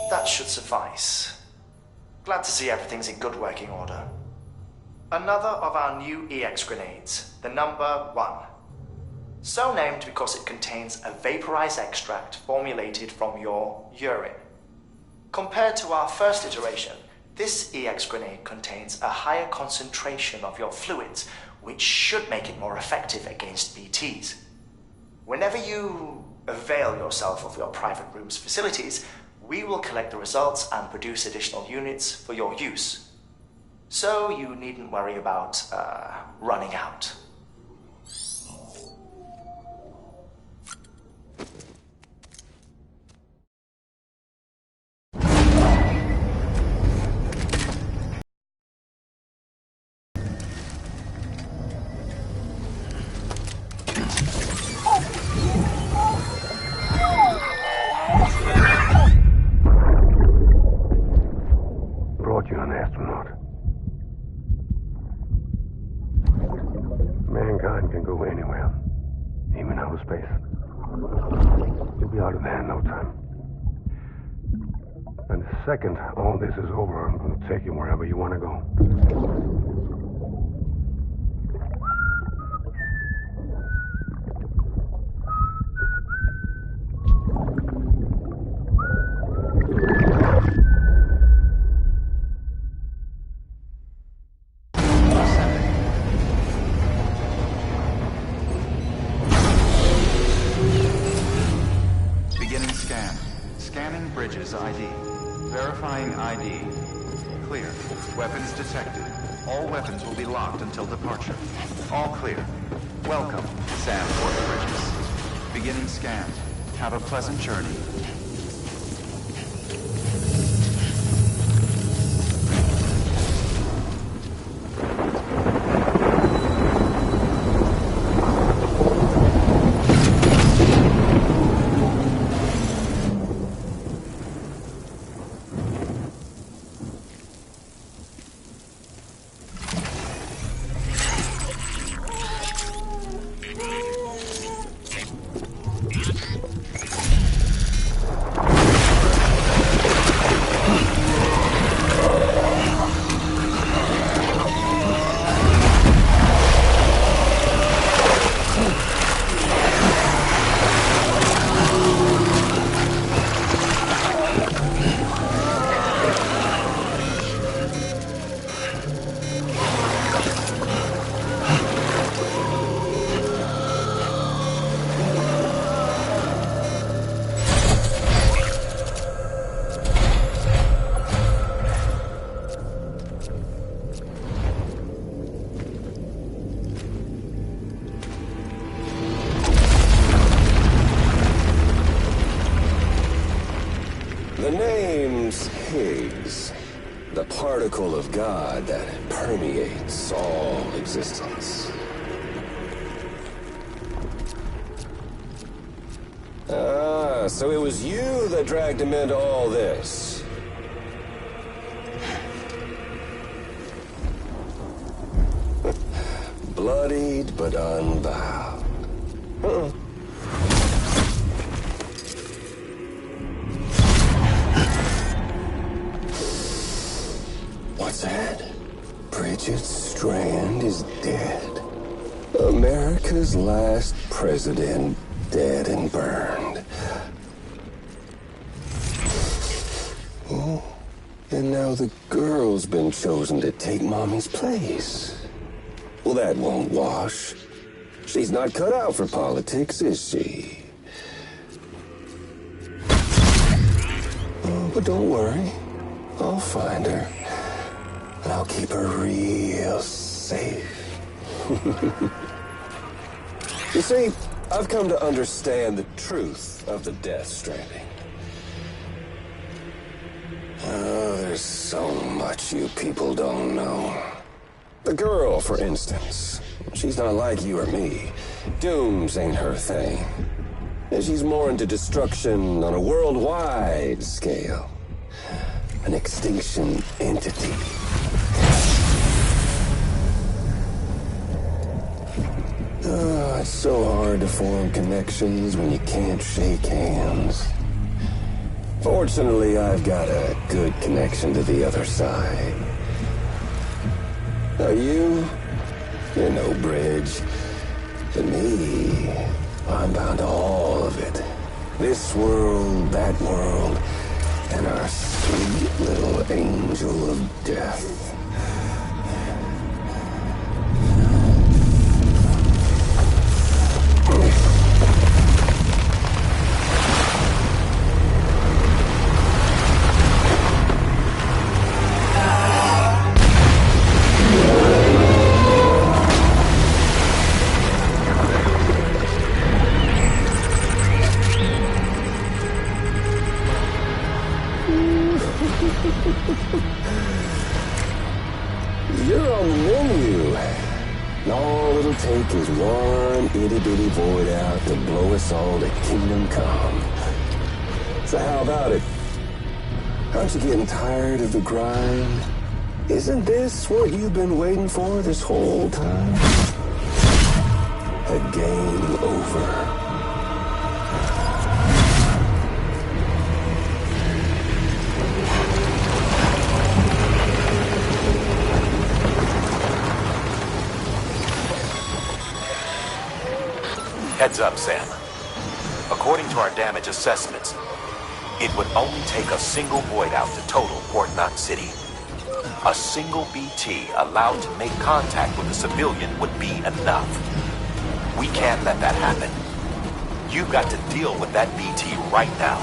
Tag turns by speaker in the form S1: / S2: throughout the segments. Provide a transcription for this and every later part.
S1: That should suffice. Glad to see everything's in good working order. Another of our new EX grenades, the number 1. So named because it contains a vaporized extract formulated from your urine. Compared to our first iteration, this EX grenade contains a higher concentration of your fluids, which should make it more effective against BTs. Whenever you avail yourself of your private room's facilities, we will collect the results and produce additional units for your use. So you needn't worry about, running out.
S2: Brought you an astronaut. Mankind can go anywhere, even outer space. You'll be out of there in no time. And the second all this is over, I'm going to take you wherever you want to go.
S3: Beginning scan. Scanning bridges ID. Verifying ID. Clear. Weapons detected. All weapons will be locked until departure. All clear. Welcome, Sanford Bridges. Beginning scan. Have a pleasant journey.
S4: The name's Higgs, the particle of God that permeates all existence. Ah, so it was you that dragged him into all this. Bloodied but unbowed. What's that? Bridget Strand is dead. America's last president dead and burned. Oh, and now the girl's been chosen to take Mommy's place. Well, that won't wash. She's not cut out for politics, is she? Oh, but don't worry. I'll find her. And I'll keep her real safe. You see, I've come to understand the truth of the Death Stranding. Oh, there's so much you people don't know. The girl, for instance, she's not like you or me. Dooms ain't her thing. And she's more into destruction on a worldwide scale. An extinction entity. Oh, it's so hard to form connections when you can't shake hands. Fortunately, I've got a good connection to the other side. Now you're no bridge. But me, I'm bound to all of it. This world, that world, and our sweet little angel of death. You're on the menu. And all it'll take is one itty-bitty void out to blow us all to kingdom come. So how about it? Aren't you getting tired of the grind? Isn't this what you've been waiting for this whole time? A game over.
S5: Heads up, Sam. According to our damage assessments, it would only take a single void out to total Port Knot City. A single BT allowed to make contact with a civilian would be enough. We can't let that happen. You've got to deal with that BT right now.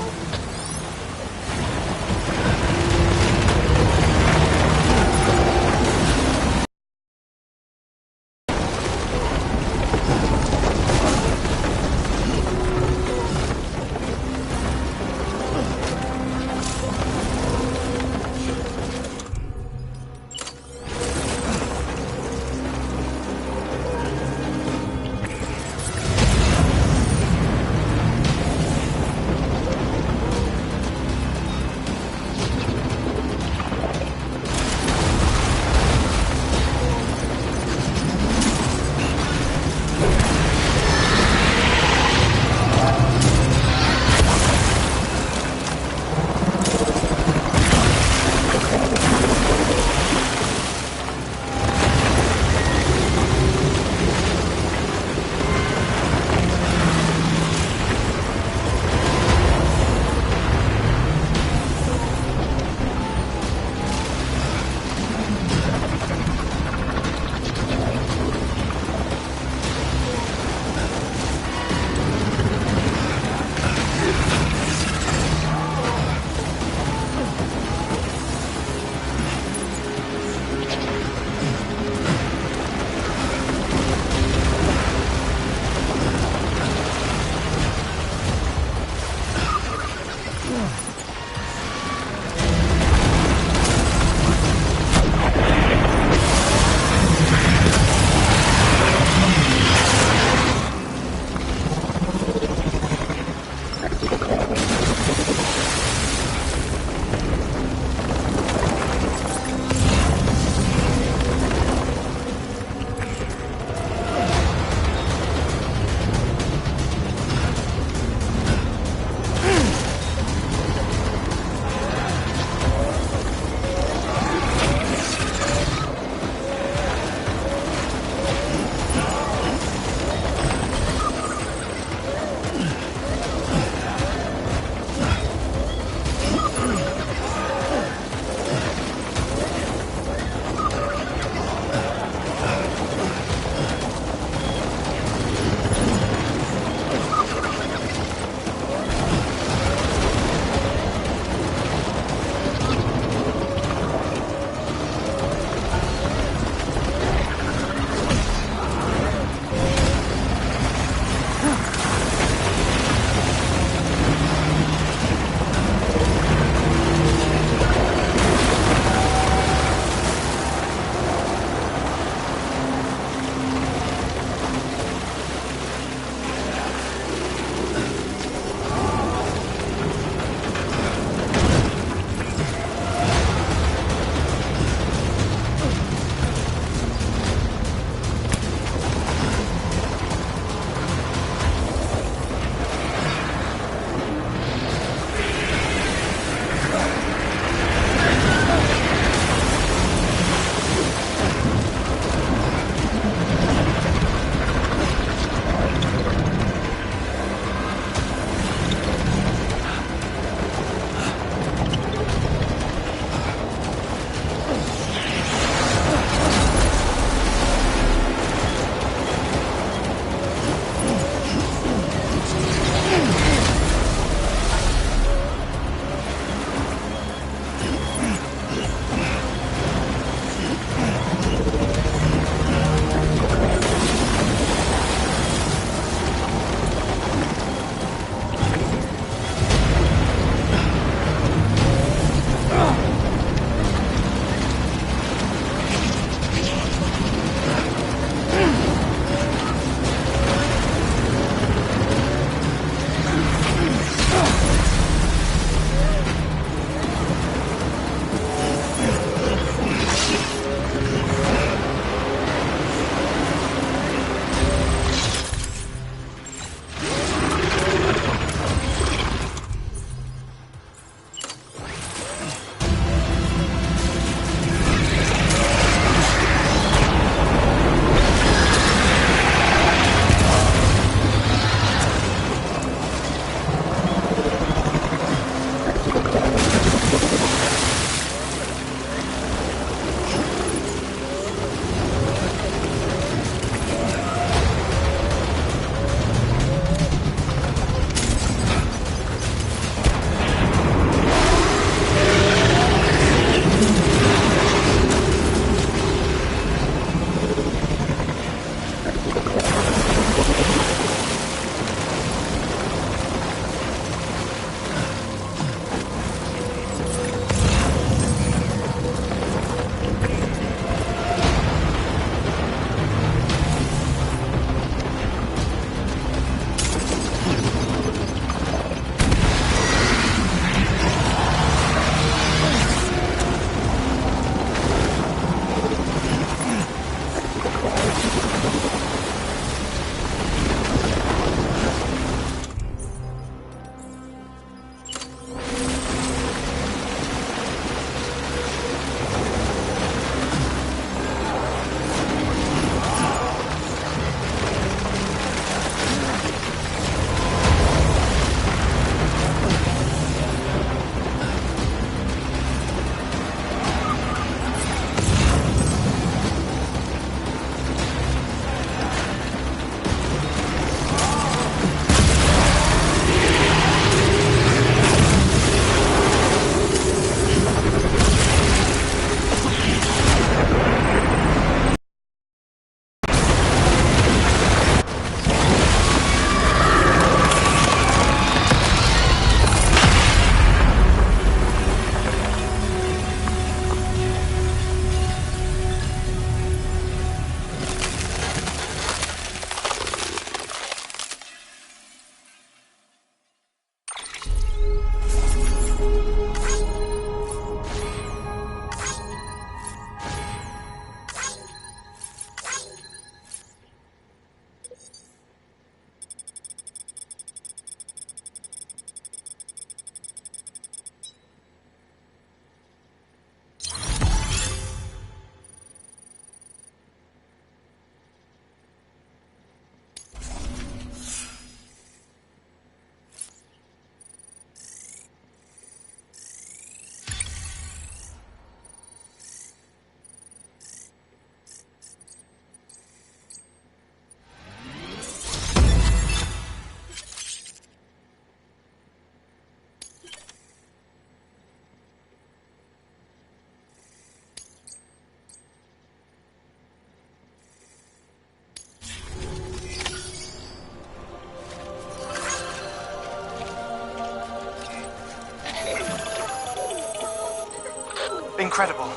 S1: Incredible.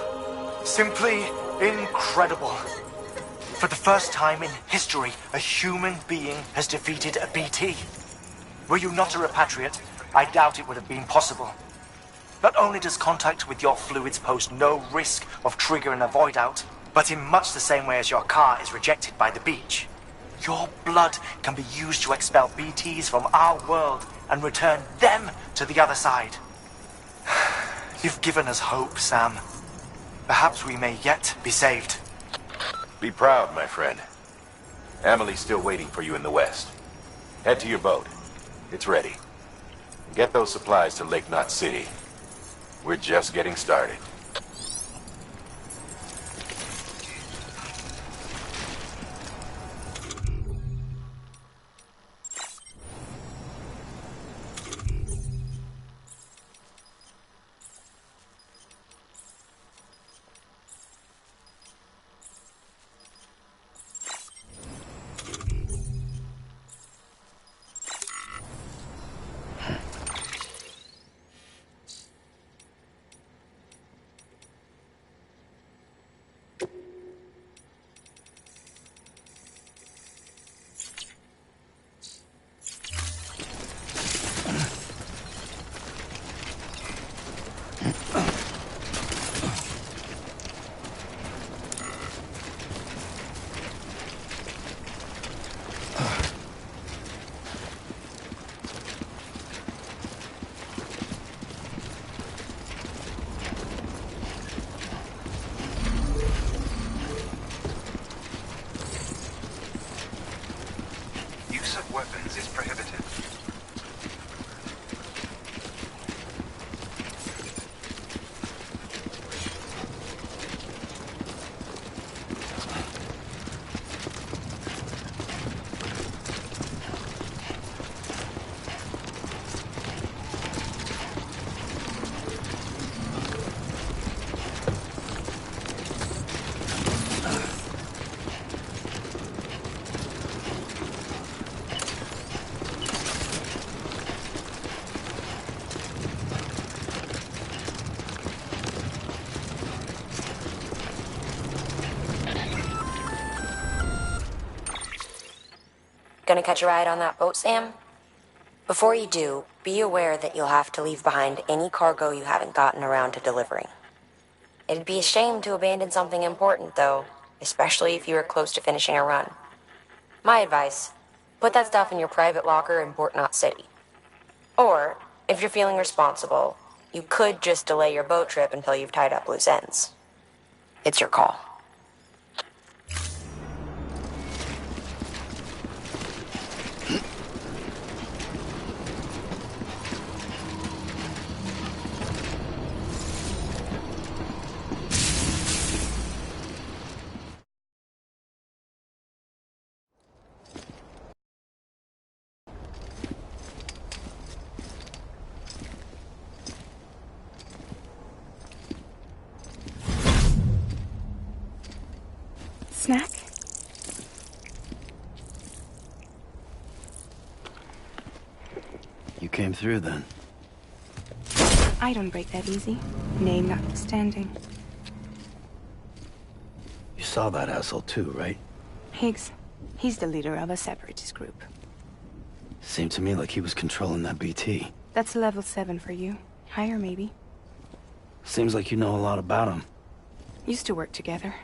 S1: Simply incredible. For the first time in history, a human being has defeated a BT. Were you not a repatriate, I doubt it would have been possible. Not only does contact with your fluids pose no risk of triggering a void out, but in much the same way as your car is rejected by the beach, your blood can be used to expel BTs from our world and return them to the other side. You've given us hope, Sam. Perhaps we may yet be saved.
S5: Be proud, my friend. Amelie's still waiting for you in the west. Head to your boat. It's ready. Get those supplies to Lake Knot City. We're just getting started.
S3: Weapons is prohibited.
S6: Gonna catch a ride on that boat, Sam? Before you do, be aware that you'll have to leave behind any cargo you haven't gotten around to delivering. It'd be a shame to abandon something important, though, especially if you are close to finishing a run. My advice, put that stuff in your private locker in Port Knot City. Or, if you're feeling responsible, you could just delay your boat trip until you've tied up loose ends. It's your call.
S7: Snack?
S8: You came through then.
S7: I don't break that easy. Name notwithstanding.
S8: You saw that asshole too, right?
S7: Higgs. He's the leader of a separatist group.
S8: Seemed to me like he was controlling that BT.
S7: That's level 7 for you. Higher, maybe.
S8: Seems like you know a lot about him.
S7: Used to work together.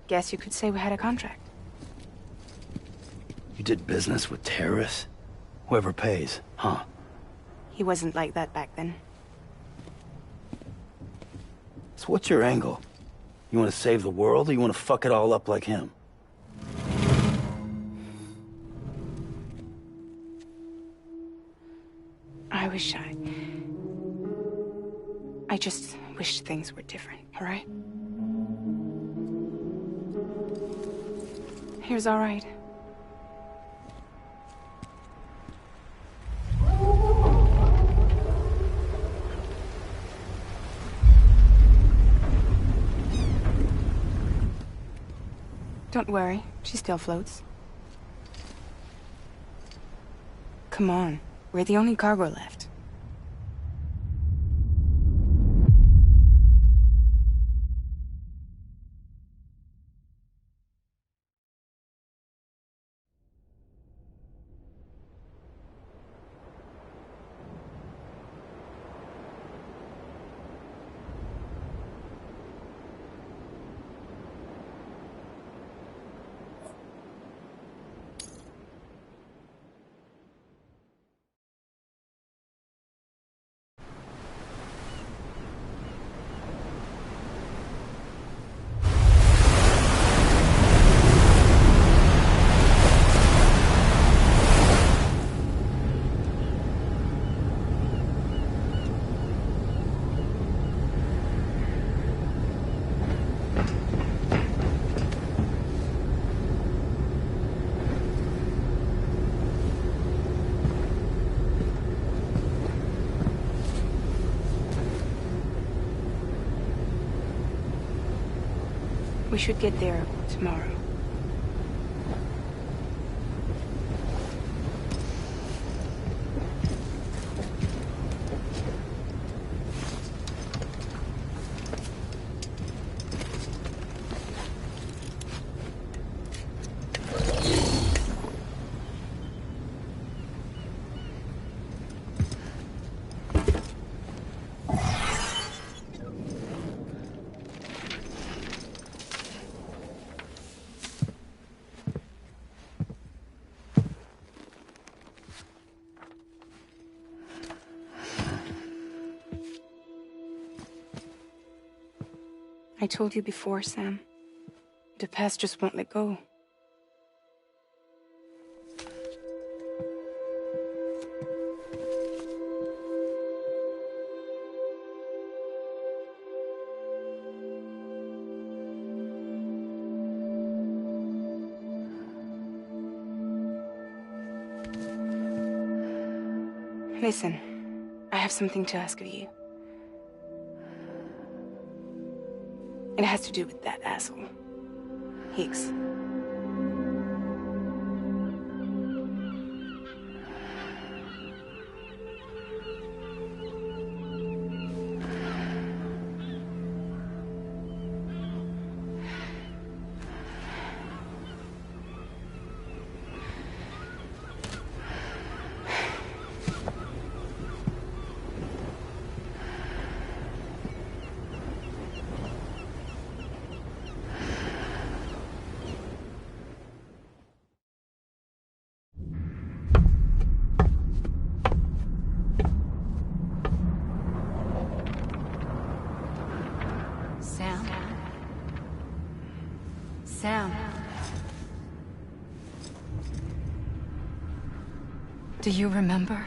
S7: Guess you could say we had a contract.
S8: You did business with terrorists? Whoever pays, huh?
S7: He wasn't like that back then.
S8: So what's your angle? You want to save the world, or you want to fuck it all up like him?
S7: I just wish things were different, all right? Here's all right. Don't worry, she still floats. Come on, we're the only cargo left. We should get there tomorrow. I told you before, Sam. The past just won't let go. Listen, I have something to ask of you. It has to do with that asshole, Higgs.
S9: Sam. Do you remember?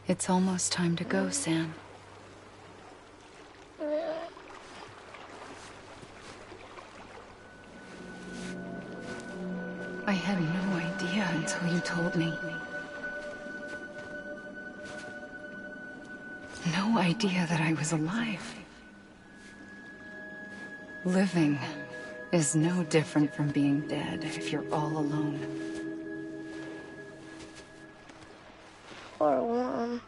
S9: It's almost time to go, Sam. I had no idea until you told me. No idea that I was alive. Living is no different from being dead if you're all alone.
S10: Poor Mom.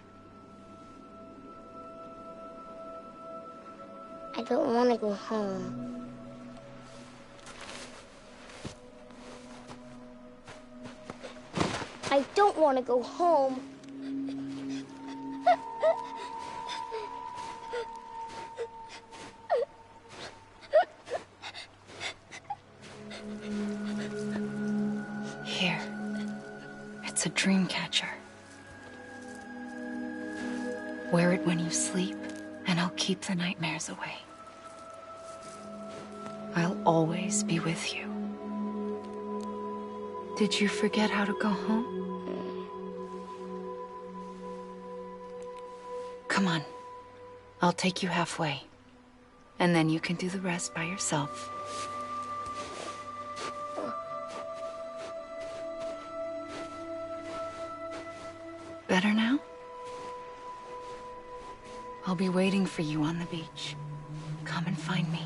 S10: I don't want to go home. I don't want to go home.
S9: Here. It's a dream catcher. Wear it when you sleep, and I'll keep the nightmares away. I'll always be with you. Did you forget how to go home? Come on. I'll take you halfway. And then you can do the rest by yourself. Better now? I'll be waiting for you on the beach. Come and find me.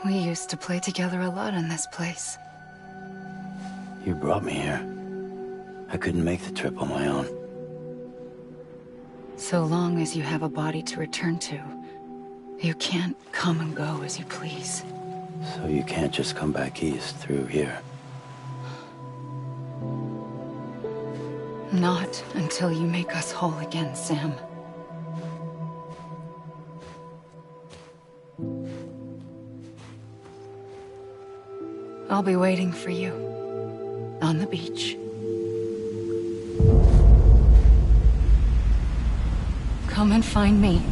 S9: We used to play together a lot in this place.
S8: You brought me here. I couldn't make the trip on my own.
S9: So long as you have a body to return to, you can't come and go as you please.
S8: So you can't just come back east through here?
S9: Not until you make us whole again, Sam. I'll be waiting for you. On the beach. Come and find me.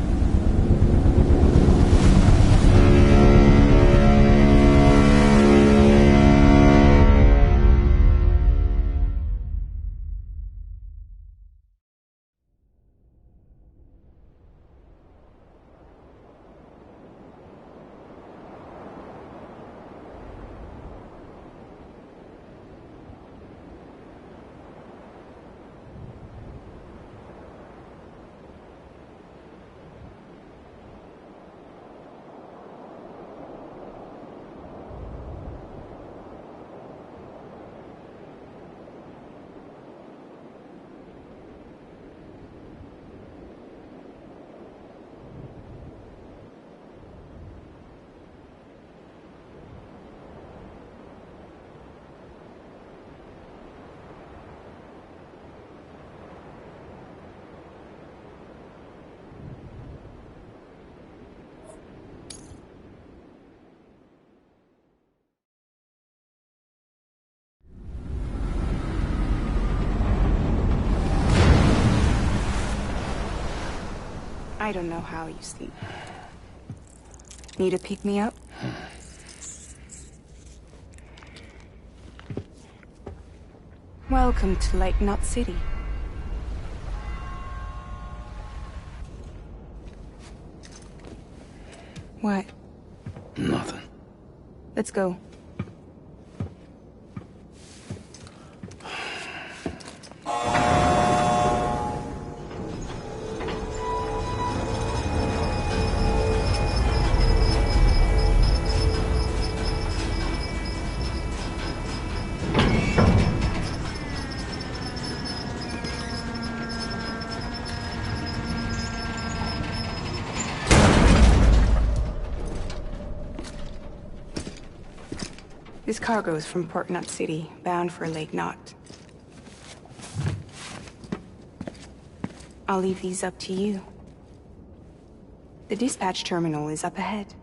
S7: I don't know how you sleep. Need to pick me up? Welcome to Lake Knot City. What?
S8: Nothing.
S7: Let's go. This cargo is from Port Knot City, bound for Lake Knot. I'll leave these up to you. The dispatch terminal is up ahead.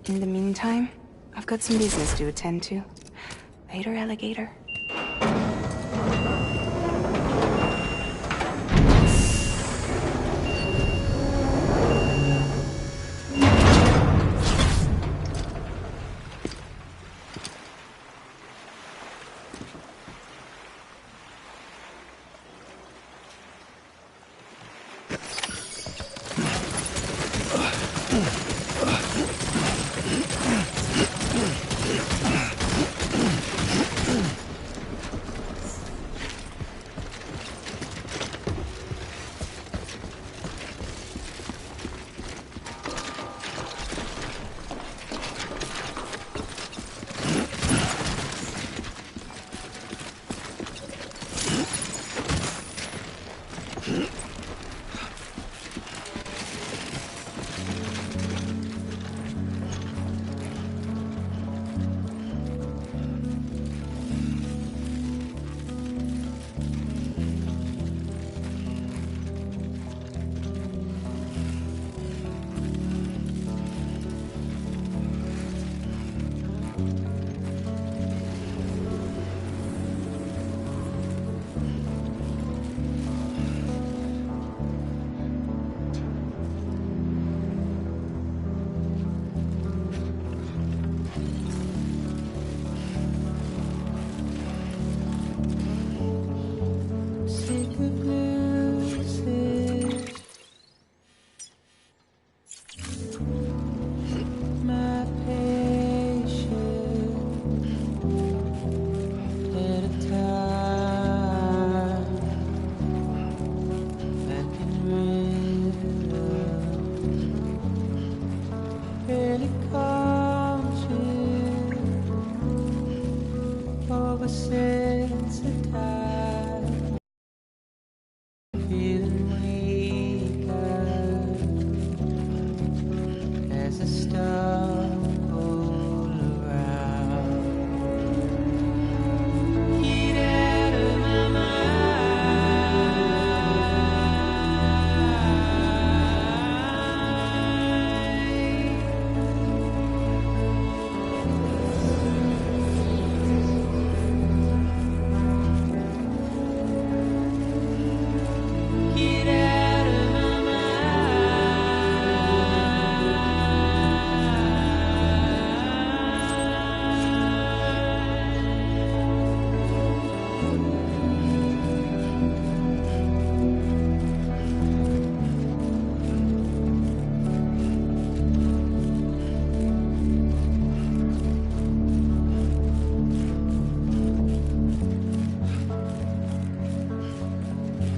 S7: In the meantime, I've got some business to attend to. Later, alligator.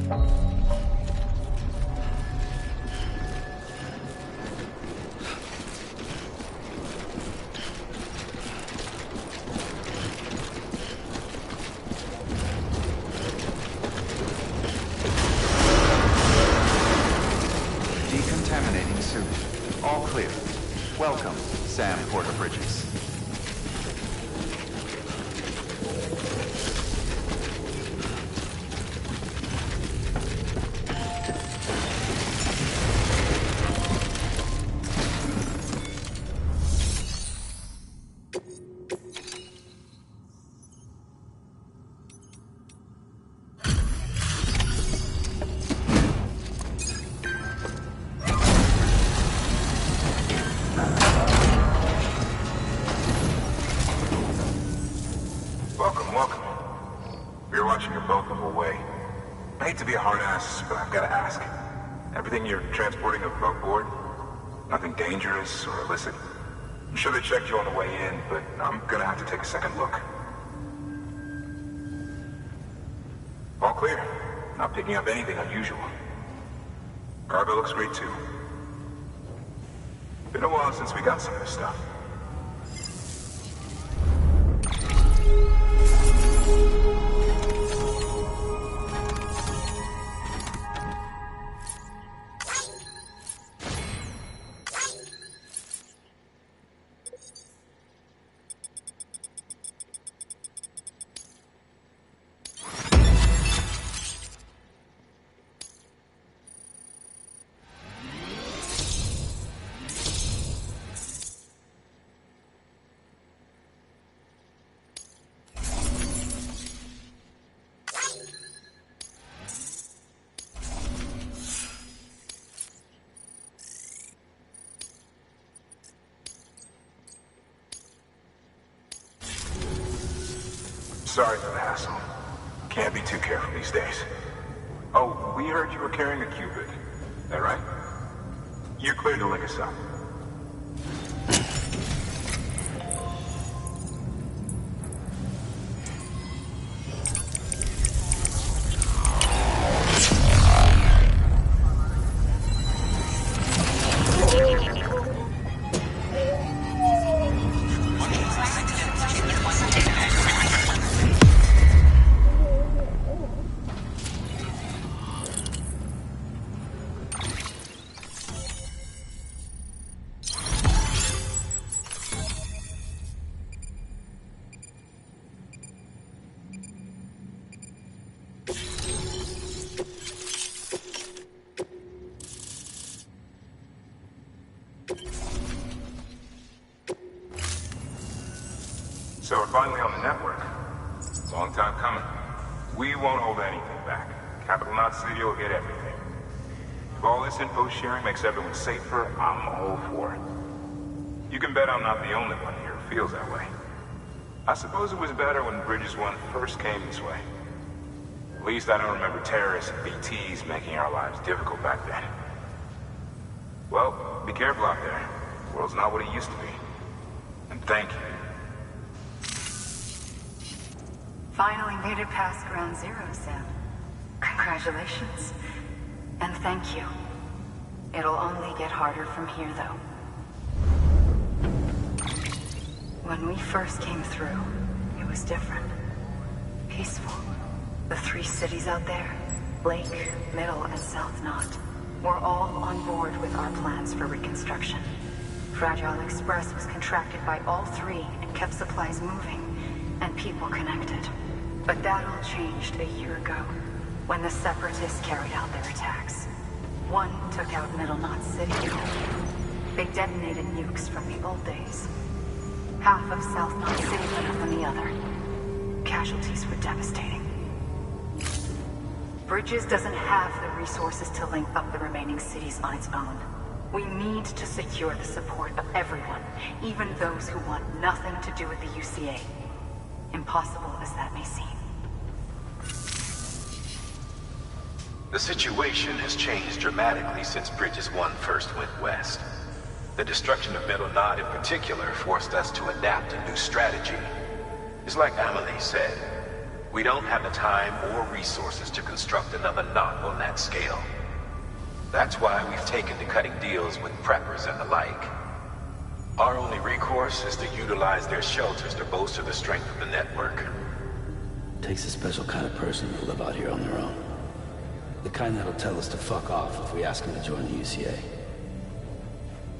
S3: Decontaminating suit. All clear. Welcome, Sam Porter Bridges.
S11: Welcome. You're watching your boat the whole way. I hate to be a hard ass, but I've got to ask. Everything you're transporting above board? Nothing dangerous or illicit? I'm sure they checked you on the way in, but I'm gonna have to take a second look. All clear. Not picking up anything unusual. Cargo looks great too. Been a while since we got some of this stuff. Sorry for the hassle. Can't be too careful these days. Oh, we heard you were carrying a Cupid. That right? You're clear to link us up. So we're finally on the network. Long time coming. We won't hold anything back. Capital Knot City will get everything. If all this info sharing makes everyone safer, I'm all for it. You can bet I'm not the only one here who feels that way. I suppose it was better when Bridges 1 first came this way. At least I don't remember terrorists and BTs making our lives difficult back then. Well, be careful out there. The world's not what it used to be. And thank you.
S9: Finally made it past ground zero, Sam. Congratulations. And thank you. It'll only get harder from here, though. When we first came through, it was different. Peaceful. The 3 cities out there, Lake, Middle, and South Knot, were all on board with our plans for reconstruction. Fragile Express was contracted by all 3 and kept supplies moving, and people connected. But that all changed a year ago, when the Separatists carried out their attacks. One took out Middle Knot City. They detonated nukes from the old days. Half of South Knot City lit up on the other. Casualties were devastating. Bridges doesn't have the resources to link up the remaining cities on its own. We need to secure the support of everyone, even those who want nothing to do with the UCA. Impossible as that may seem.
S5: The situation has changed dramatically since Bridges 1 first went west. The destruction of Middle Knot in particular forced us to adapt a new strategy. It's like Amelie said, We don't have the time or resources to construct another knot on that scale. That's why we've taken to cutting deals with preppers and the like. Our only recourse is to utilize their shelters to bolster the strength of the network.
S8: Takes a special kind of person to live out here on their own. The kind that'll tell us to fuck off if we ask them to join the UCA.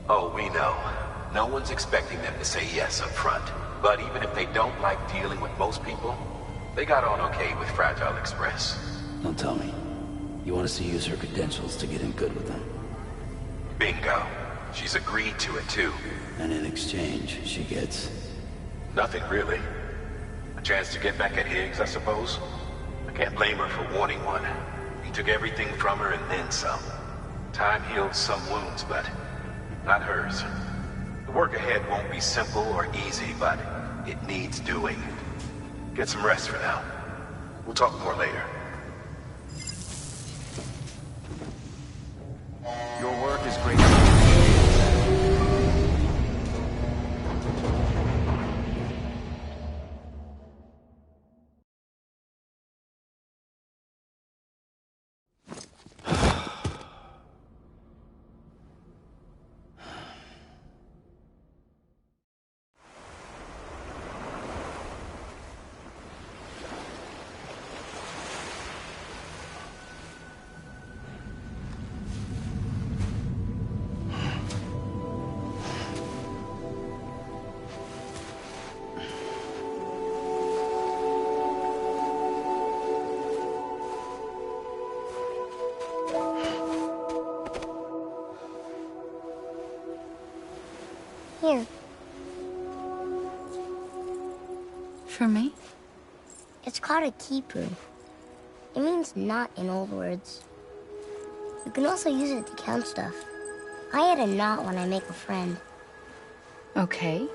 S5: Oh, we know. No one's expecting them to say yes up front. But even if they don't like dealing with most people, they got on okay with Fragile Express.
S8: Don't tell me. You want us to use her credentials to get in good with them?
S5: Bingo. She's agreed to it too.
S8: And in exchange, she gets...
S5: Nothing really. A chance to get back at Higgs, I suppose. I can't blame her for wanting one. He took everything from her and then some. Time healed some wounds, but not hers. The work ahead won't be simple or easy, but it needs doing. Get some rest for now. We'll talk more later.
S3: Your work is great.
S10: Here.
S9: For me?
S10: It's called a kipu. It means knot in old words. You can also use it to count stuff. I add a knot when I make a friend.
S9: Okay.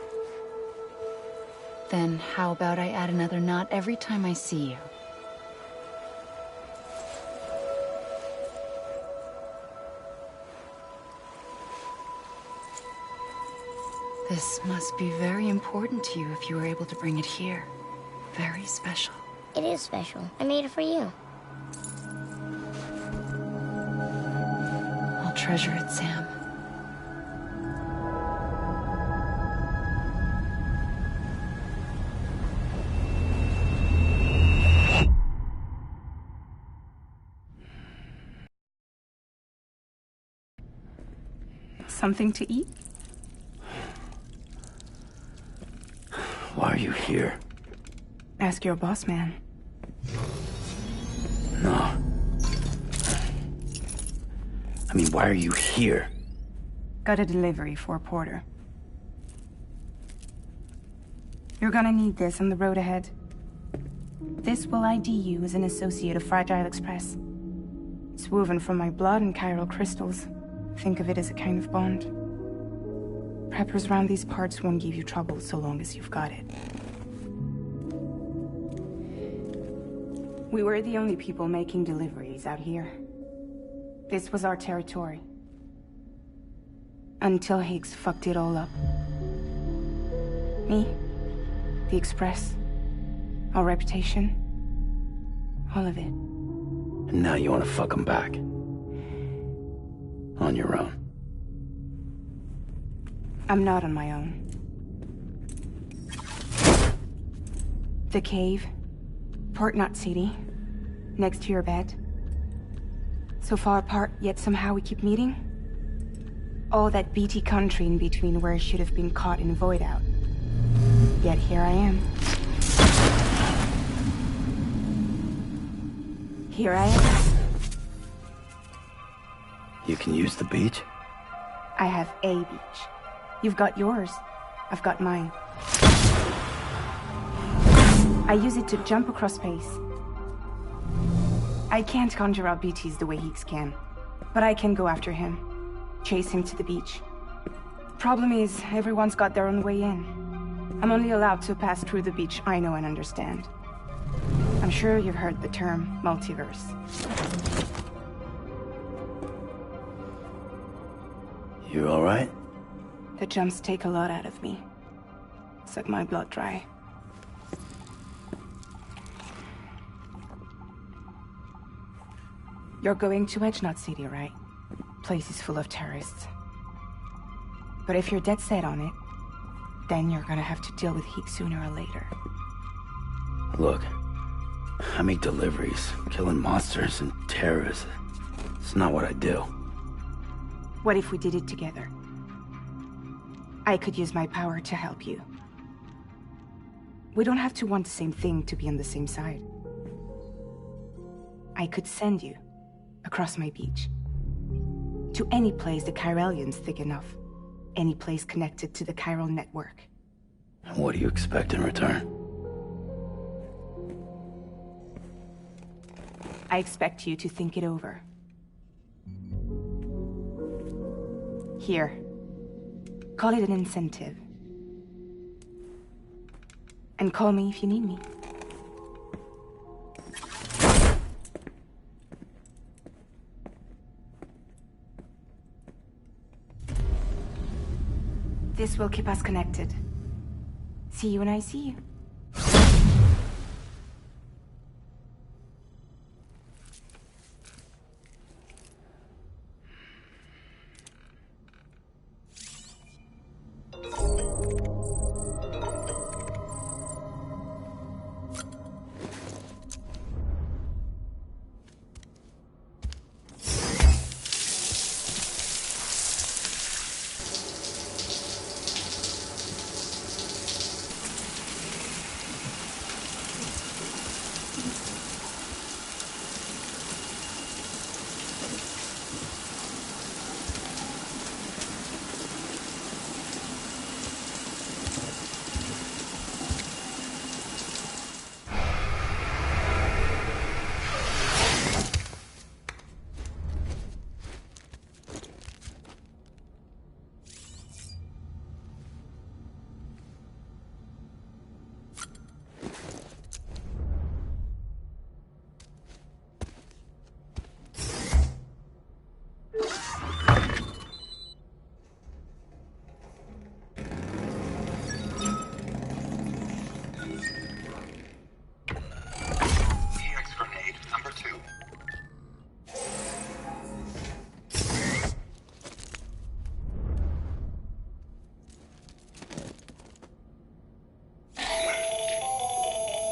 S9: Then how about I add another knot every time I see you? This must be very important to you if you were able to bring it here. Very special.
S10: It is special. I made it for you.
S9: I'll treasure it, Sam.
S7: Something to eat?
S8: Why are you here?
S7: Ask your boss man.
S8: No. I mean, why are you here?
S7: Got a delivery for Porter. You're gonna need this on the road ahead. This will ID you as an associate of Fragile Express. It's woven from my blood and chiral crystals. Think of it as a kind of bond. Preppers around these parts won't give you trouble so long as you've got it. We were the only people making deliveries out here. This was our territory. Until Higgs fucked it all up. Me, the Express, our reputation, all of it.
S8: And now you want to fuck them back. On your own.
S7: I'm not on my own. The cave, Port Knot City, next to your bed. So far apart, yet somehow we keep meeting. All that BT country in between where I should have been caught in void out. Yet here I am. Here I am.
S8: You can use the beach?
S7: I have a beach. You've got yours. I've got mine. I use it to jump across space. I can't conjure out BTs the way Higgs can, but I can go after him, chase him to the beach. Problem is, everyone's got their own way in. I'm only allowed to pass through the beach I know and understand. I'm sure you've heard the term multiverse.
S8: You all right?
S7: The jumps take a lot out of me. Suck my blood dry. You're going to Edgenut City, right? Place is full of terrorists. But if you're dead set on it, then you're gonna have to deal with heat sooner or later.
S8: Look, I make deliveries. Killing monsters and terrorists. It's not what I do.
S7: What if we did it together? I could use my power to help you. We don't have to want the same thing to be on the same side. I could send you across my beach. To any place the Chiralian's thick enough. Any place connected to the chiral network.
S8: And what do you expect in return?
S7: I expect you to think it over. Here. Call it an incentive. And call me if you need me. This will keep us connected. See you when I see you.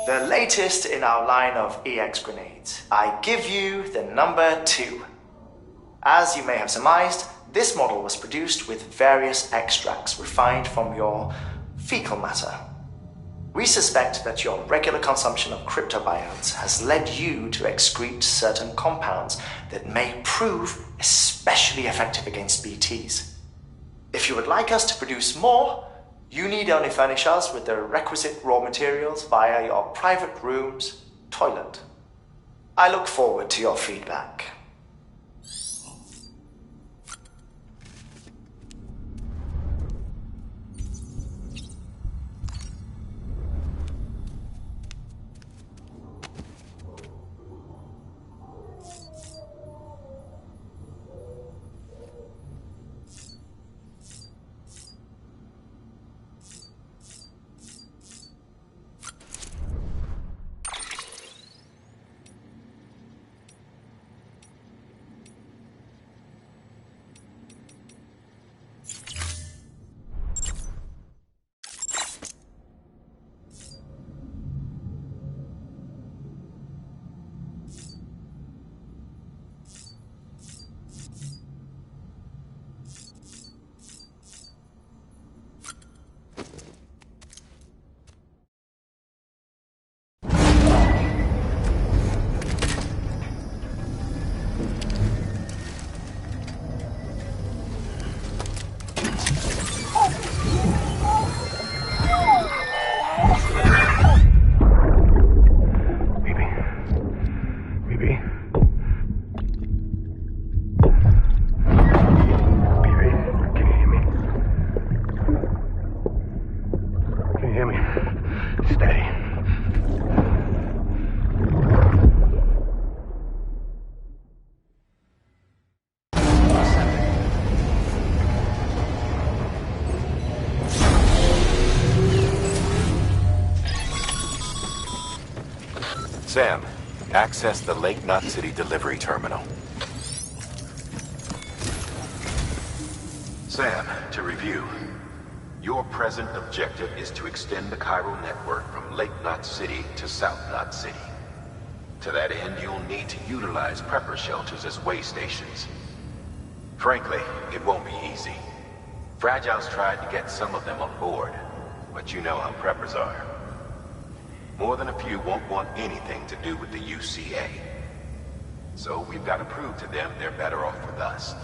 S1: The latest in our line of EX grenades. I give you the number 2. As you may have surmised, this model was produced with various extracts refined from your fecal matter. We suspect that your regular consumption of cryptobiotes has led you to excrete certain compounds that may prove especially effective against BTs. If you would like us to produce more, you need only furnish us with the requisite raw materials via your private room's toilet. I look forward to your feedback.
S5: Sam, Access the Lake Knot City delivery terminal. Sam, to review. Your present objective is to extend the chiral network from Lake Knot City to South Knot City. To that end, you'll need to utilize prepper shelters as way stations. Frankly, it won't be easy. Fragile's tried to get some of them on board, but you know how preppers are. More than a few won't want anything to do with the UCA. So we've got to prove to them they're better off with us.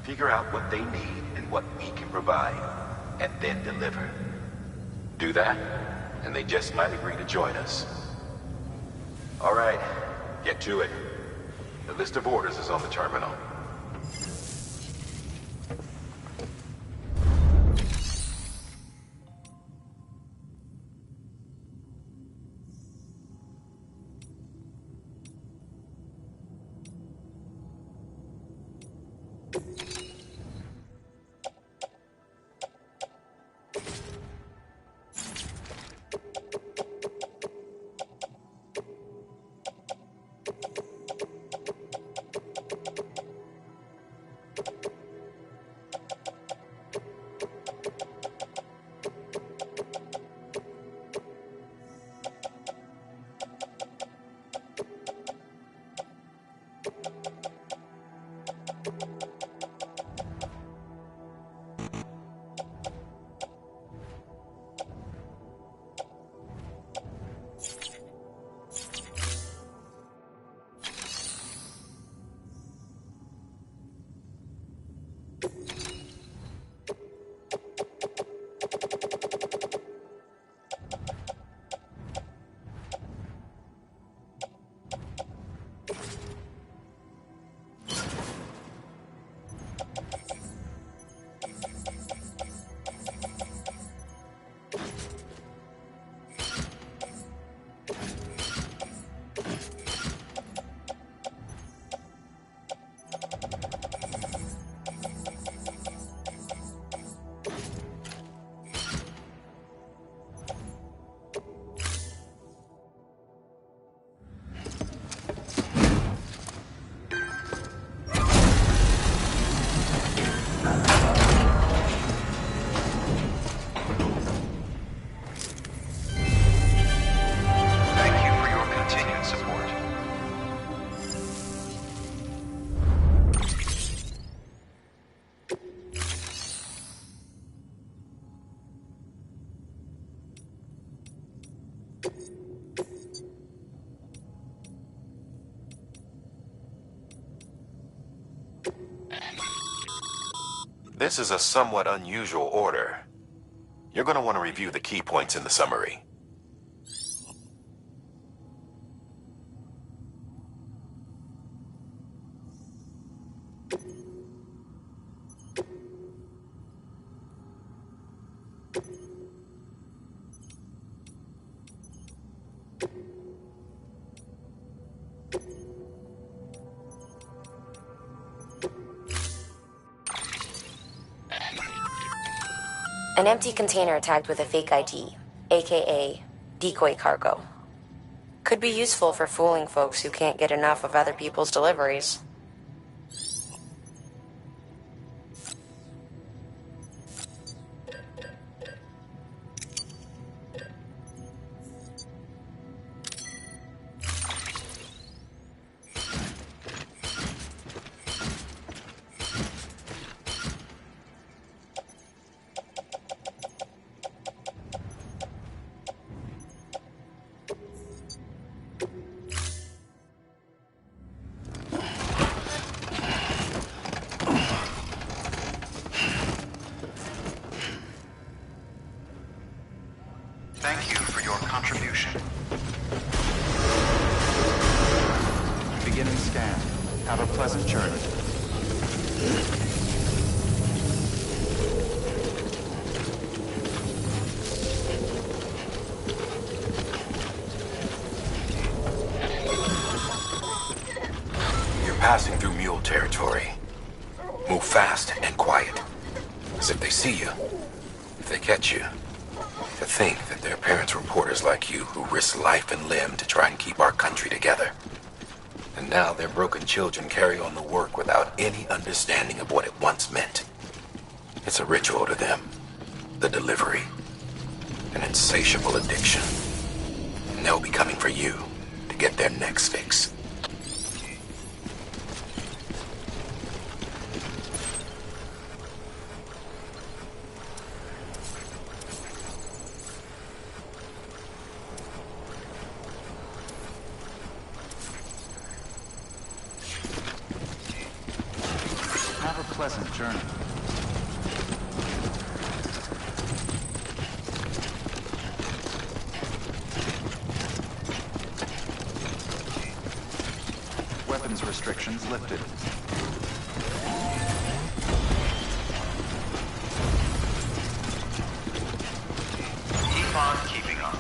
S5: Figure out what they need and what we can provide, and then deliver. Do that, and they just might agree to join us. All right, get to it. The list of orders is on the terminal. This is a somewhat unusual order. You're going to want to review the key points in the summary.
S6: An empty container tagged with a fake ID, aka decoy cargo. Could be useful for fooling folks who can't get enough of other people's deliveries.
S3: Thank you for your contribution. Beginning scan. Have a pleasant journey.
S5: You're passing through mule territory. Move fast and quiet. As if they see you. If they catch you, To think that their parents were reporters like you who risked life and limb to try and keep our country together. And now their broken children carry on the work without any understanding of what it once meant. It's a ritual to them. The delivery. An insatiable addiction. And they'll be coming for you to get their next fix.
S3: Have a pleasant journey. Weapons restrictions lifted.
S11: Keep on keeping on.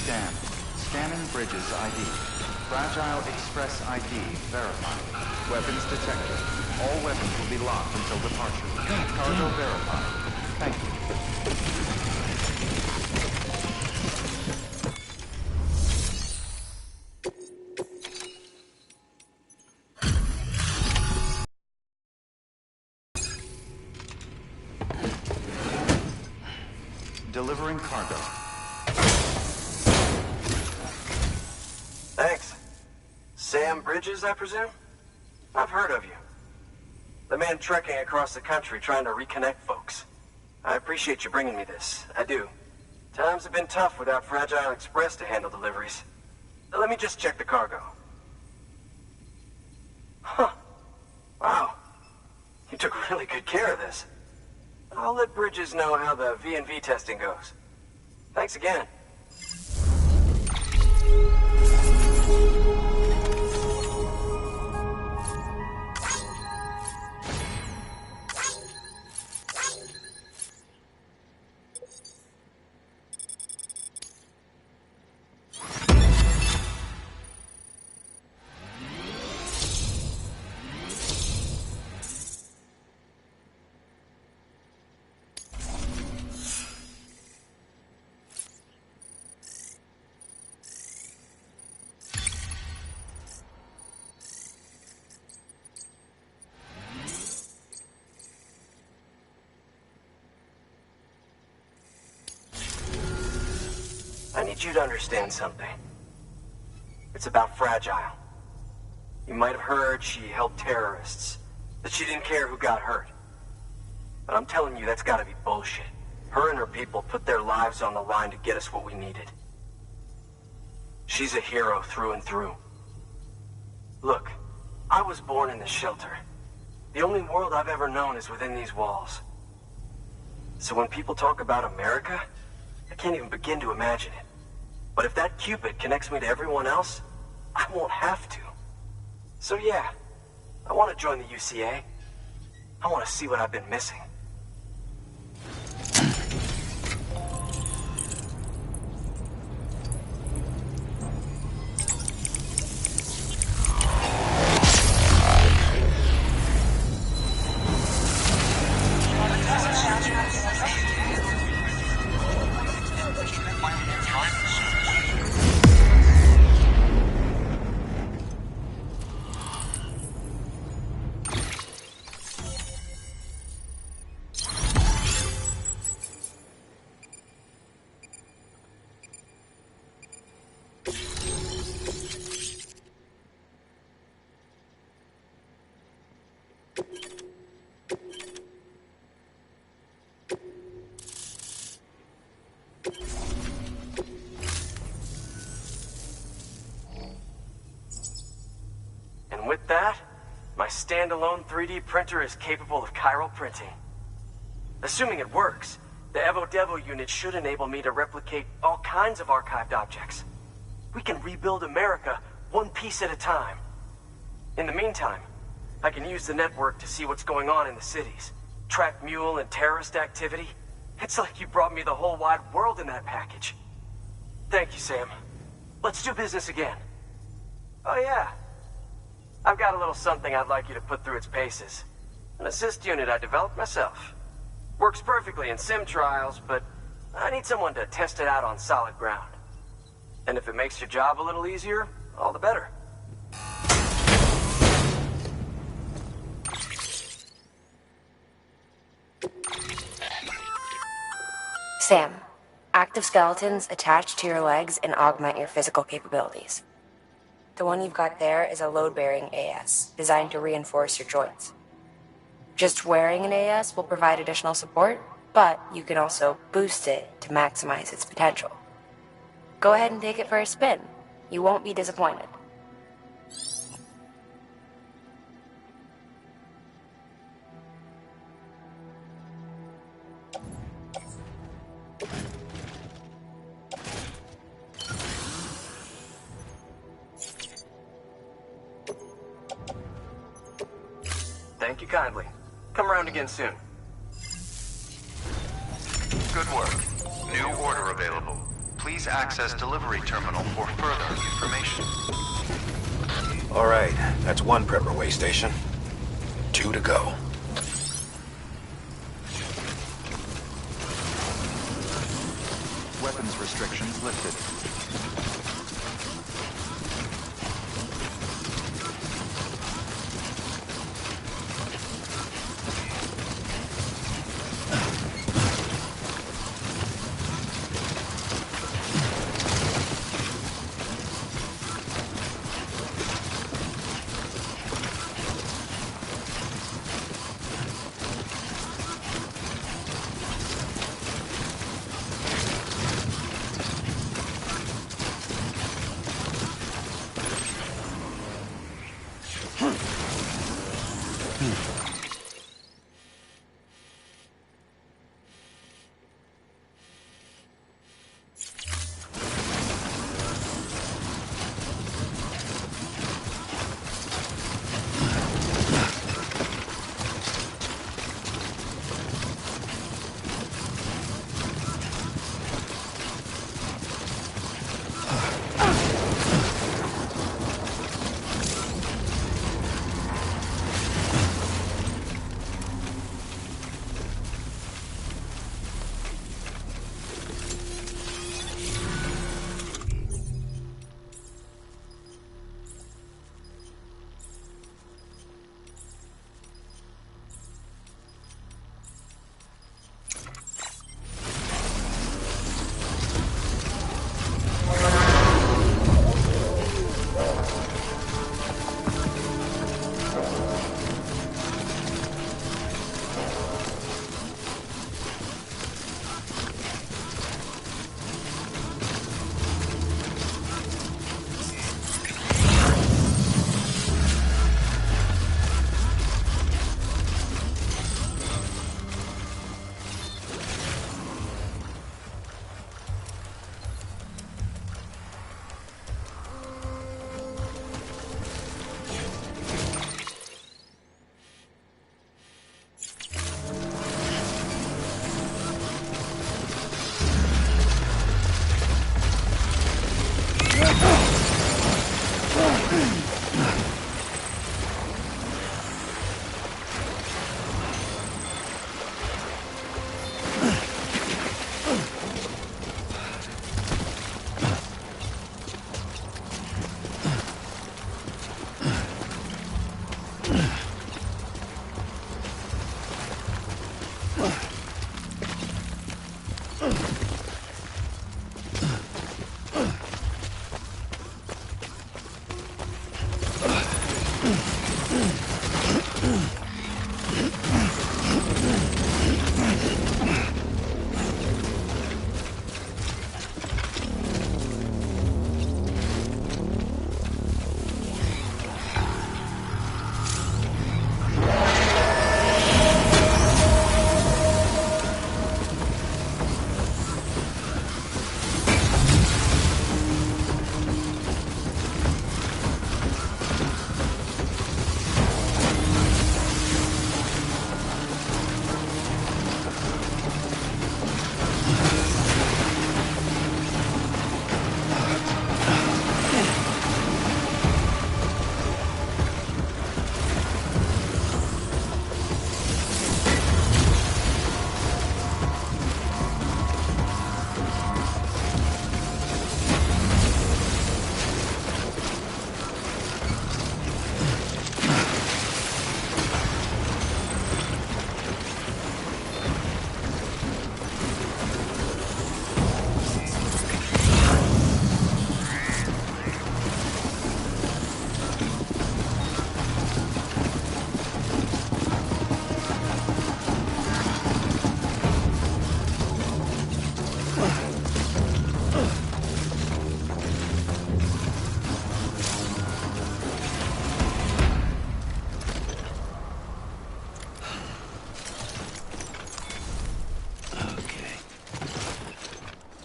S3: Scan. Scanning bridges ID. Fragile Express ID verified. Weapons detected. All weapons will be locked until departure. Cargo verified. Thank you. Delivering cargo.
S12: Thanks. Sam Bridges, I presume? I've heard of you. The man trekking across the country trying to reconnect folks. I appreciate you bringing me this. I do. Times have been tough without Fragile Express to handle deliveries. Let me just check the cargo. Huh. Wow. You took really good care of this. I'll let Bridges know how the V&V testing goes. Thanks again. I need you to understand something. It's about Fragile. You might have heard she helped terrorists, that she didn't care who got hurt. But I'm telling you, that's gotta be bullshit. Her and her people put their lives on the line to get us what we needed. She's a hero through and through. Look, I was born in the shelter. The only world I've ever known is within these walls. So when people talk about America, I can't even begin to imagine it. But if that Cupid connects me to everyone else, I won't have to. So yeah, I want to join the UCA. I want to see what I've been missing. And with that, my standalone 3D printer is capable of chiral printing. Assuming it works, the Evo Devo unit should enable me to replicate all kinds of archived objects. We can rebuild America one piece at a time. In the meantime, I can use the network to see what's going on in the cities, track mule and terrorist activity. It's like you brought me the whole wide world in that package. Thank you, Sam. Let's do business again. Oh yeah. I've got a little something I'd like you to put through its paces. An assist unit I developed myself. Works perfectly in sim trials, but I need someone to test it out on solid ground. And if it makes your job a little easier, all the better.
S6: Sam, active skeletons attach to your legs and augment your physical capabilities. The one you've got there is a load-bearing AS, designed to reinforce your joints. Just wearing an AS will provide additional support, but you can also boost it to maximize its potential. Go ahead and take it for a spin. You won't be disappointed.
S12: Thank you kindly. Come around again soon.
S3: Good work. New order available. Please access delivery terminal for further information.
S5: All right, that's one prepper way station. 2 to go.
S3: Weapons restrictions lifted.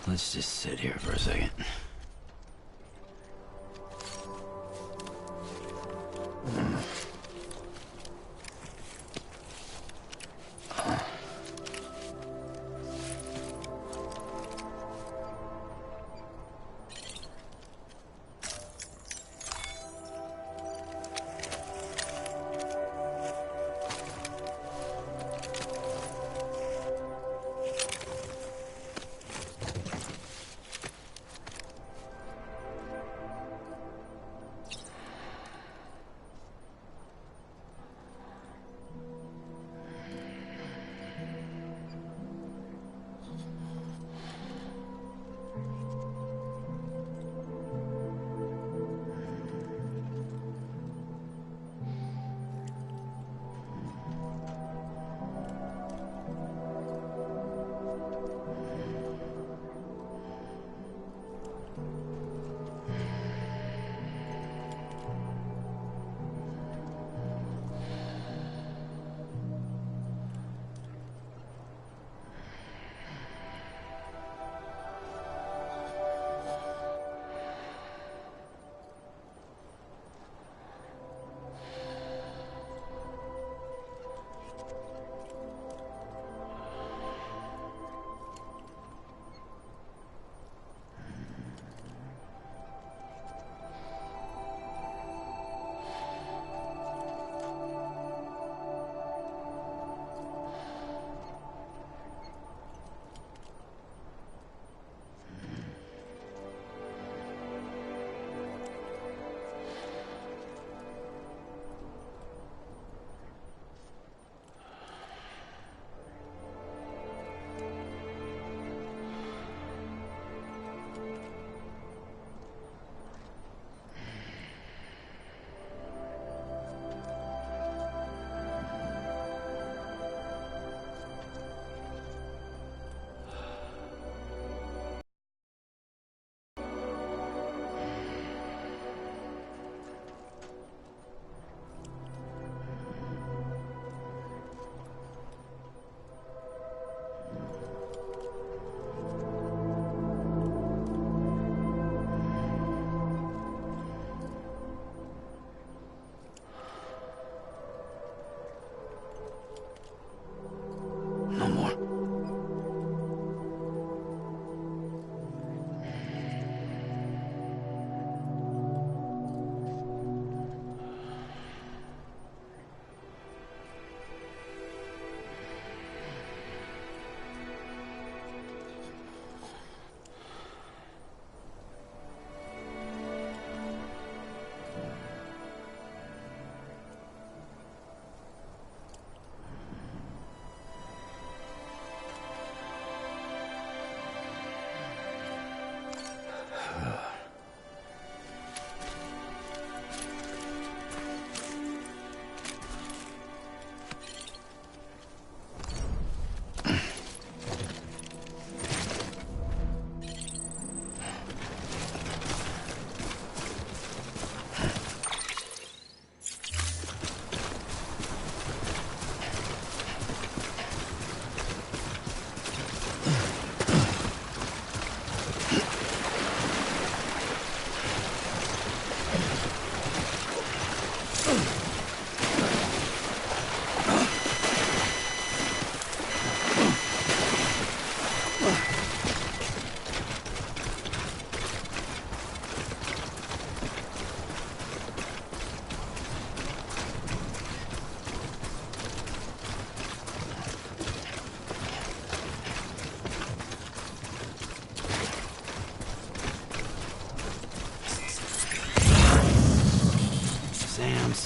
S8: Let's just sit here for a second.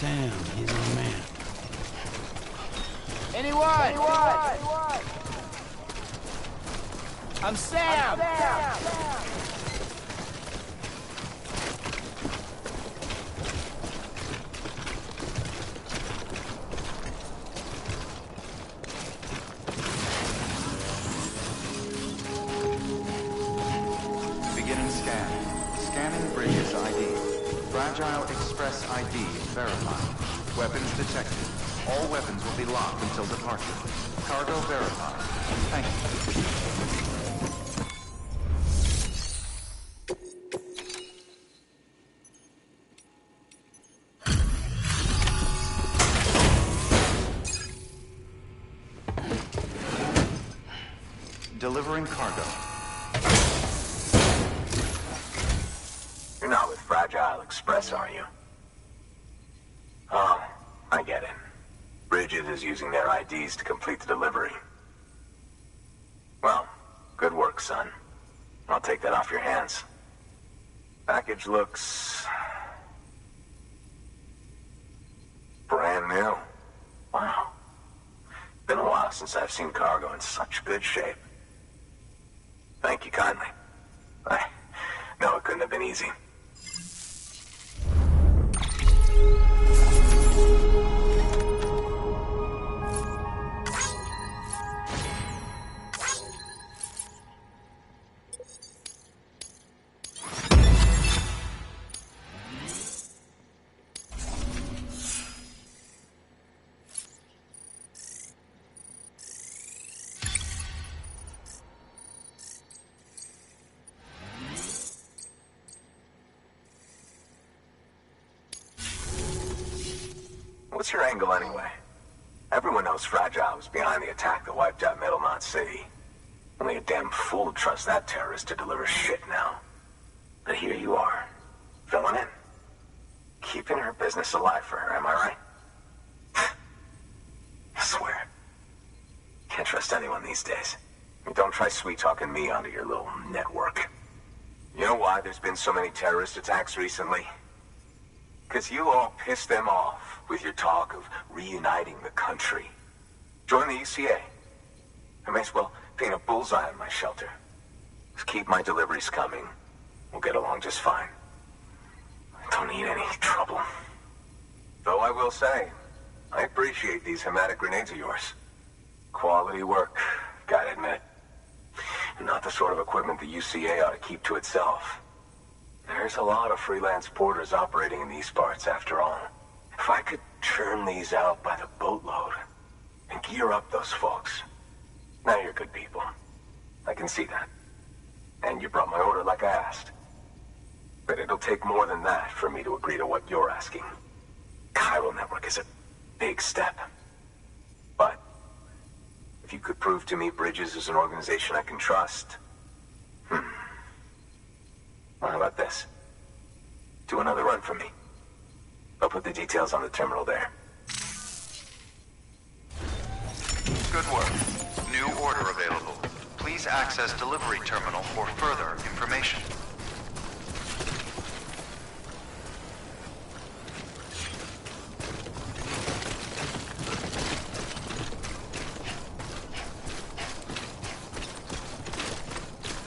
S8: Sam, he's our man.
S13: Anyone? I'm Sam!
S3: Beginning scan. Scanning bridges ID. Fragile Express ID verified. Weapons detected. All weapons will be locked until departure. Cargo verified. Thank you. Delivering cargo.
S5: You're not with Fragile Express, are you? Oh, I get it. Bridget is using their IDs to complete the delivery. Well, good work, son. I'll take that off your hands. Package looks... brand new. Wow. Been a while since I've seen cargo in such good shape. Thank you kindly. I know it couldn't have been easy. What's your angle anyway? Everyone knows Fragile was behind the attack that wiped out Middlemont City. Only a damn fool would trust that terrorist to deliver shit now. But here you are, filling in. Keeping her business alive for her, am I right? I swear. Can't trust anyone these days. And don't try sweet-talking me onto your little network. You know why there's been so many terrorist attacks recently? Because you all pissed them off with your talk of reuniting the country. Join the UCA. I may as well paint a bullseye on my shelter. Just keep my deliveries coming. We'll get along just fine. I don't need any trouble. Though I will say, I appreciate these hematic grenades of yours. Quality work, gotta admit. And not the sort of equipment the UCA ought to keep to itself. There's a lot of freelance porters operating in these parts, after all. If I could churn these out by the boatload and gear up those folks. Now you're good people. I can see that. And you brought my order like I asked. But it'll take more than that for me to agree to what you're asking. Chiral Network is a big step. But if you could prove to me Bridges is an organization I can trust... Well, how about this? Do another run for me. I'll put the details on the terminal there.
S3: Good work. New order available. Please access delivery terminal for further information.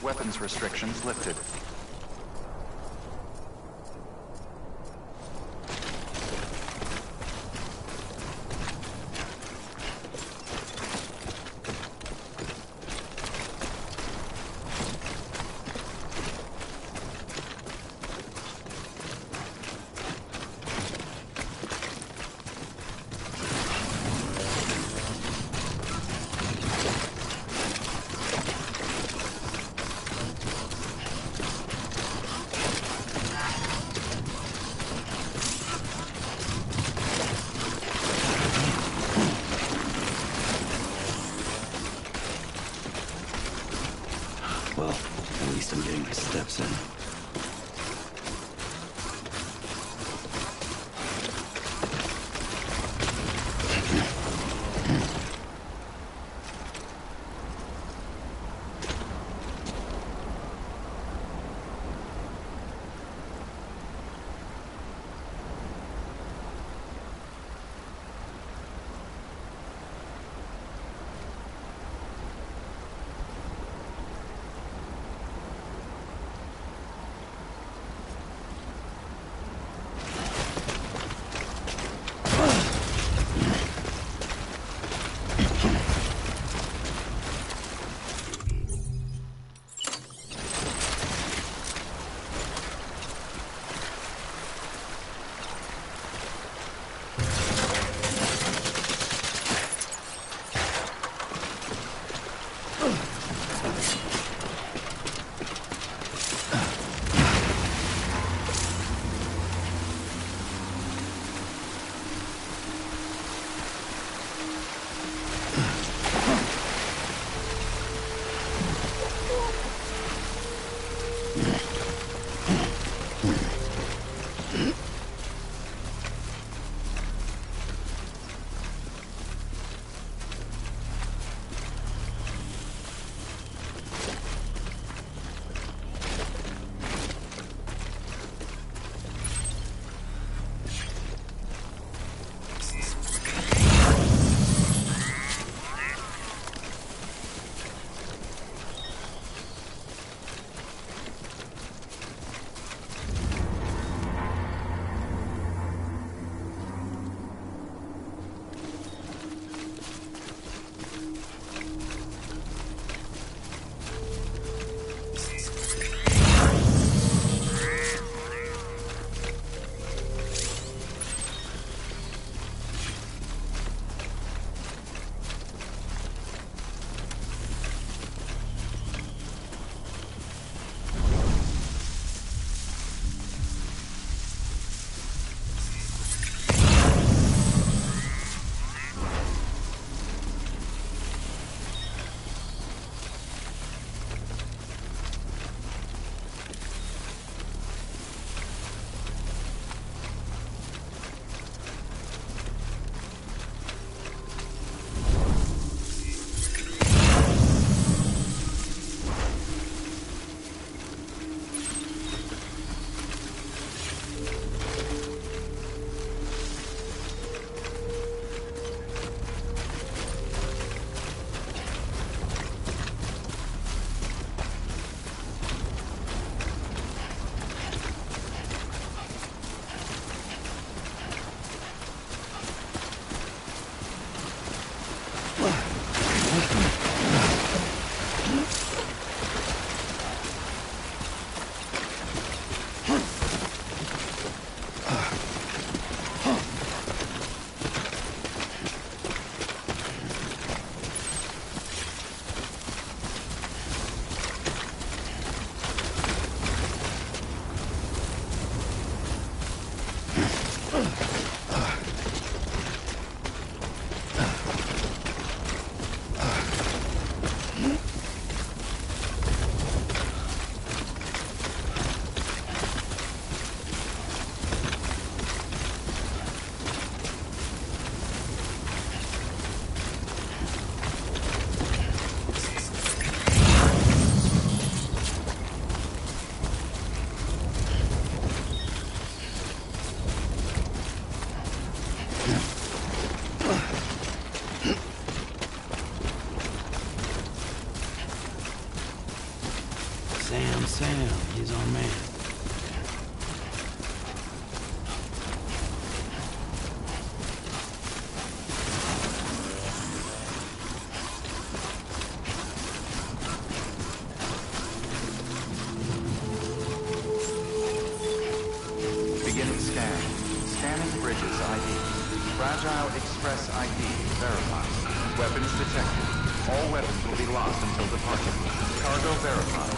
S3: Weapons restrictions lifted.
S8: Well, at least I'm getting my steps in. Sam, he's our man.
S3: Beginning scan. Scanning bridges ID. Fragile Express ID verified. Weapons detected. All weapons will be lost until departure. Cargo verified.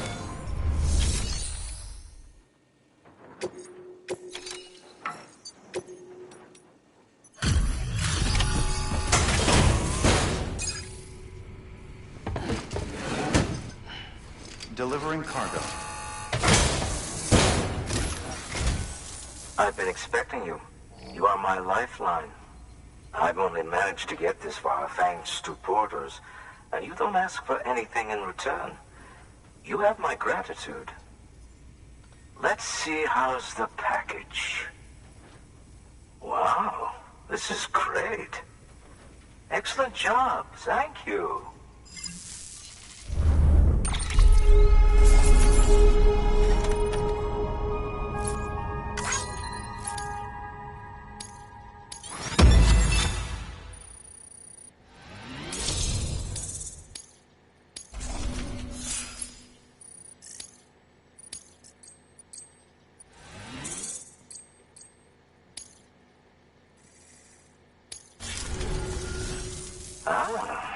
S3: Delivering cargo.
S14: I've been expecting you. You are my lifeline. I've only managed to get this far thanks to porters, and you don't ask for anything in return. You have my gratitude. Let's see how's the package. Wow, this is great. Excellent job, thank you.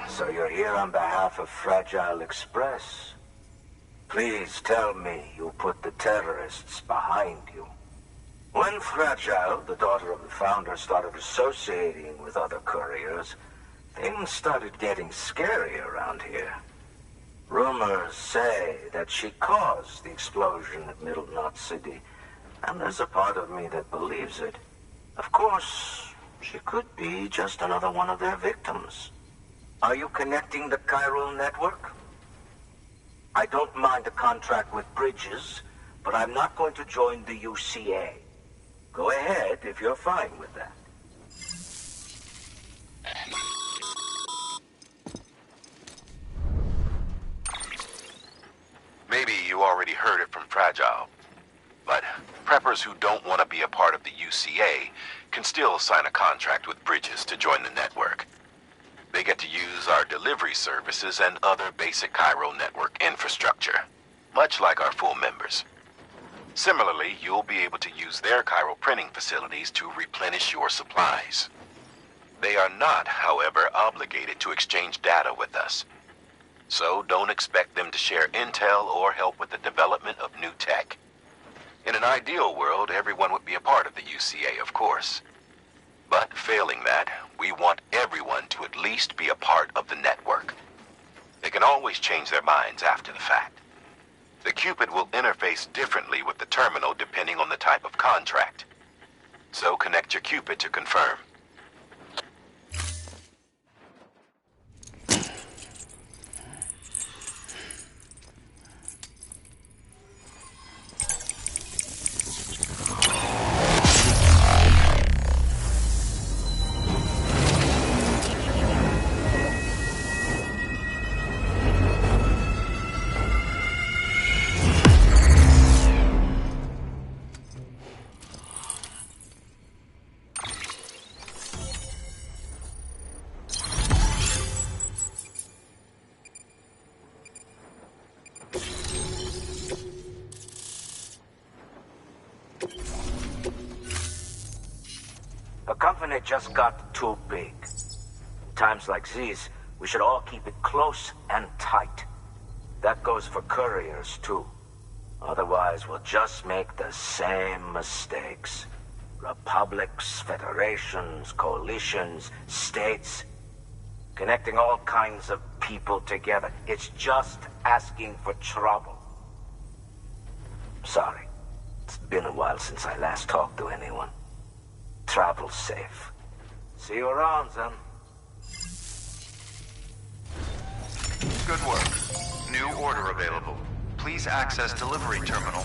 S14: So you're here on behalf of Fragile Express. Please tell me you put the terrorists behind you. When Fragile, the daughter of the founder, started associating with other couriers, things started getting scary around here. Rumors say that she caused the explosion at Middle Knot City, and there's a part of me that believes it. Of course, she could be just another one of their victims. Are you connecting the chiral network? I don't mind a contract with Bridges, but I'm not going to join the UCA. Go ahead if you're fine with that.
S5: Maybe you already heard it from Fragile, but preppers who don't want to be a part of the UCA can still sign a contract with Bridges to join the network. They get to use our delivery services and other basic chiral network infrastructure, much like our full members. Similarly, you'll be able to use their chiral printing facilities to replenish your supplies. They are not, however, obligated to exchange data with us. So don't expect them to share intel or help with the development of new tech. In an ideal world, everyone would be a part of the UCA, of course. But failing that, we want everyone to at least be a part of the network. They can always change their minds after the fact. The Cupid will interface differently with the terminal depending on the type of contract. So connect your Cupid to confirm.
S14: The company just got too big. Times like these, we should all keep it close and tight. That goes for couriers, too. Otherwise, we'll just make the same mistakes. Republics, federations, coalitions, states. Connecting all kinds of people together. It's just asking for trouble. Sorry. It's been a while since I last talked to anyone. Travel safe. See you around, then.
S3: Good work. New order available. Please access delivery terminal.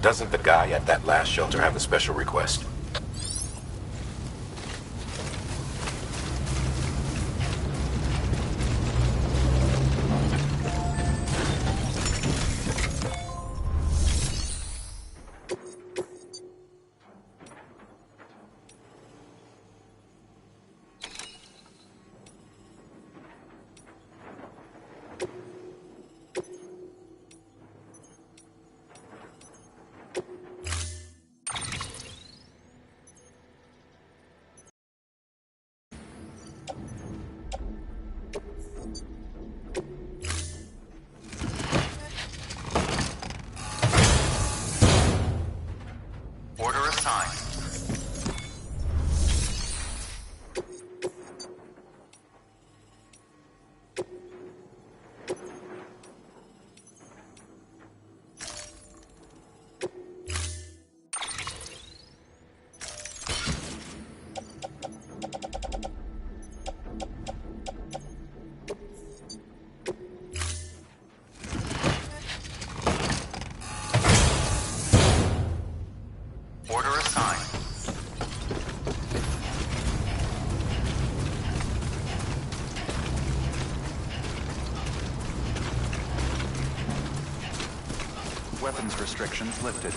S5: Doesn't the guy at that last shelter have a special request?
S3: Order assigned. Order assigned. Weapons restrictions lifted.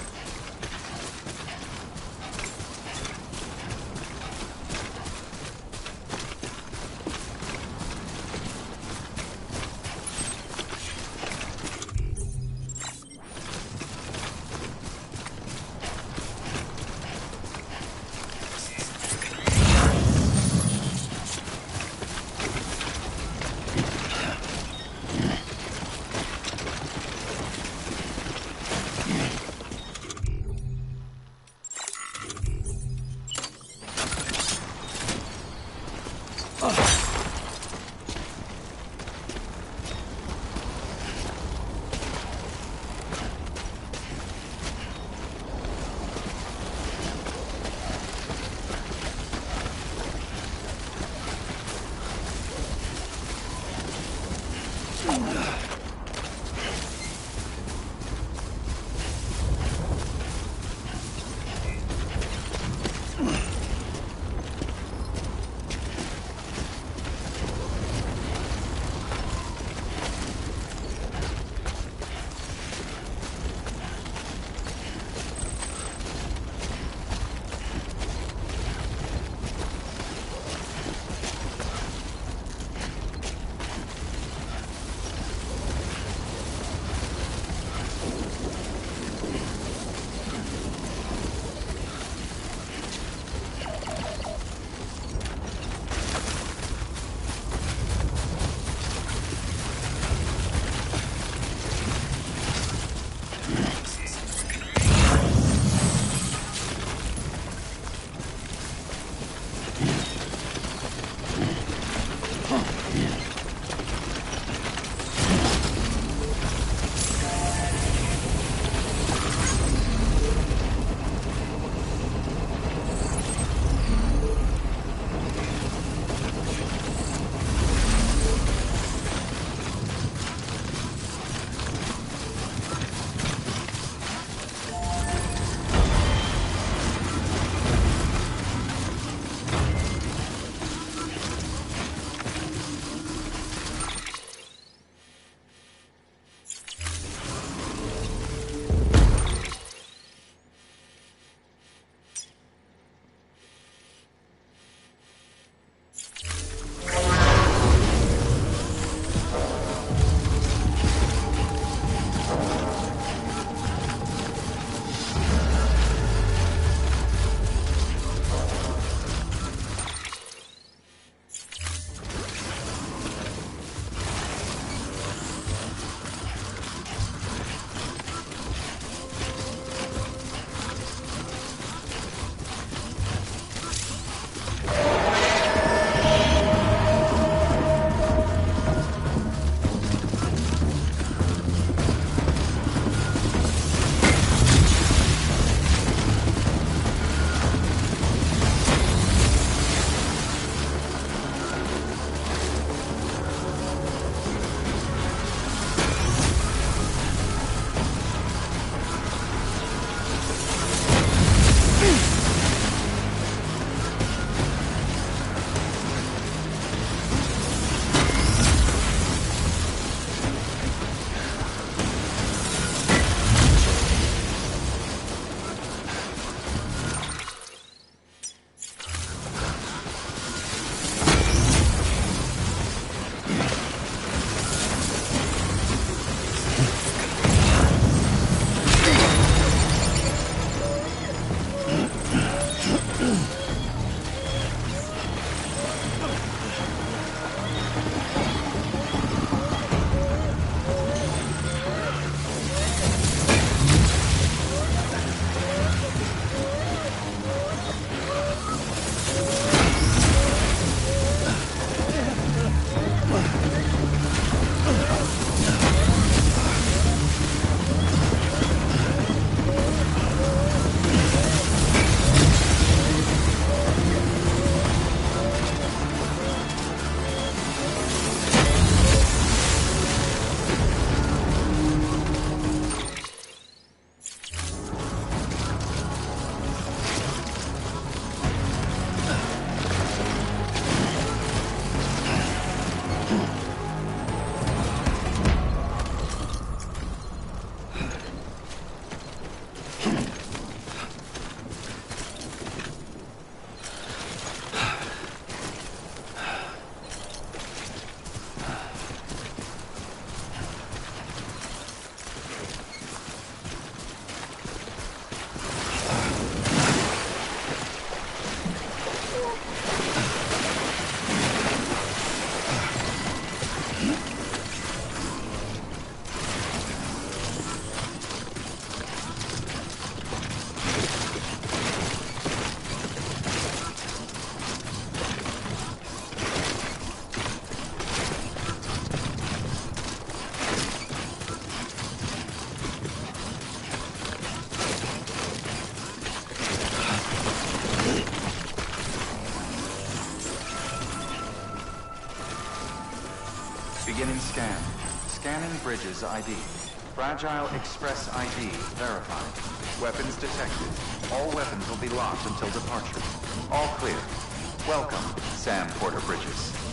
S3: scan. Scanning Bridges ID. Fragile Express ID verified. Weapons detected. All weapons will be locked until departure. All clear. Welcome, Sam Porter Bridges.